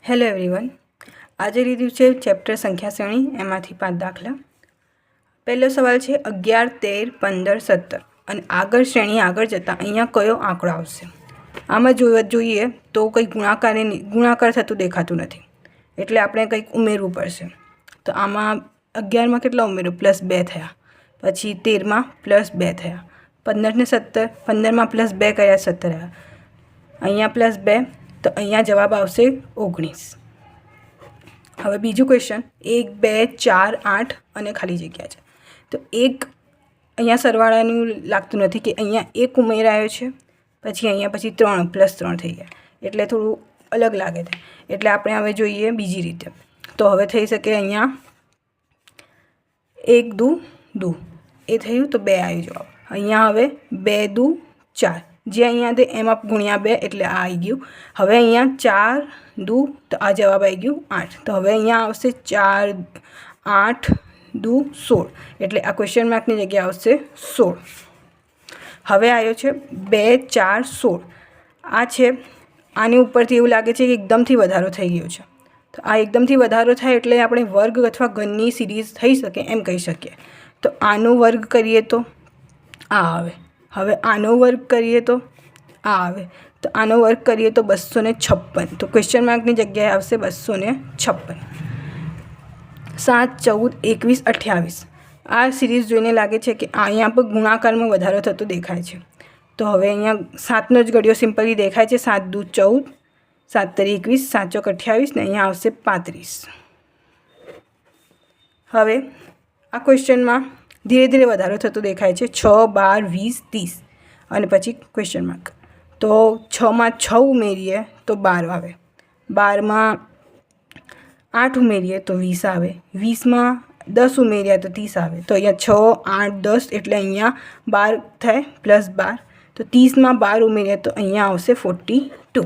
Hello everyone, આજે લીધું છે ચેપ્ટર સંખ્યા શ્રેણી, એમાંથી 5 દાખલા. પહેલો સવાલ છે 11, 13, 15, 17 અને આગળ શ્રેણી આગળ જતાં અહીંયા કયો આંકડો આવશે. આમાં જોઈએ તો કંઈક ગુણાકાર થતું દેખાતું નથી, એટલે આપણે કંઈક ઉમેરવું પડશે. તો આમાં 11માં કેટલા ઉમેર્યું? +2 થયા. પછી 13માં +2 થયા. 15 ને 17, 15માં +2 કર્યા 17 થયા. અહીંયા +2, તો અહીંયા જવાબ આવશે 19. હવે બીજું ક્વેશ્ચન 1, 2, 4, 8 અને ખાલી જગ્યા છે. તો એક અહીંયા સરવાળાનું લાગતું નથી કે અહીંયા 1 ઉમેરાયો છે, પછી અહીંયા પછી 3 +3 થઈ ગયા, એટલે થોડું અલગ લાગે છે. એટલે આપણે હવે જોઈએ બીજી રીતે. તો હવે થઈ શકે અહીંયા 1 દુ એ થયું, તો 2 આવી જવાબ. અહીંયા હવે 2 દુ 4, જે અહીંયા તે એમાં ગુણ્યા 2 એટલે આ આવી ગયું. હવે અહીંયા 4 દુ, તો આ જવાબ આવી ગયું 8. તો હવે અહીંયા આવશે 4, 8 દુ 16, એટલે આ ક્વેશ્ચન માર્કની જગ્યાએ આવશે 16. હવે આવ્યો છે 2, 4, 16. આ છે, આની ઉપરથી એવું લાગે છે કે એકદમથી વધારો થઈ ગયો છે. તો આ એકદમથી વધારો થાય એટલે આપણે વર્ગ અથવા ઘનની સિરીઝ થઈ શકે એમ કહી શકીએ. તો આનો વર્ગ કરીએ તો આ આવે. હવે આનો વર્ગ કરીએ તો આ આવે. તો આનો વર્ગ કરીએ તો 256. તો ક્વેશ્ચન માર્કની જગ્યાએ આવશે 256. 7, 14, 21, 28. આ સિરીઝ જોઈને લાગે છે કે અહીંયા પર ગુણાકારમાં વધારો થતો દેખાય છે. તો હવે અહીંયા 7નો જ ઘડિયો સિમ્પલી દેખાય છે. 7 દુ 14, 7 તરી 21, 7 ચોક 28 ને અહીંયા આવશે 35. હવે આ ક્વેશ્ચનમાં ધીરે ધીરે વધારો થતો દેખાય છે. 6, 12, 20, 30 અને પછી ક્વેશ્ચન માર્ક. તો 6માં 6 ઉમેરીએ તો 12 આવે. 12માં 8 ઉમેરીએ તો 20 આવે. 20માં 10 ઉમેર્યા તો 30 આવે. તો અહીંયા 6, 8, 10 એટલે અહીંયા 12 થાય +12. તો 30માં 12 ઉમેરીએ તો અહીંયા આવશે 42.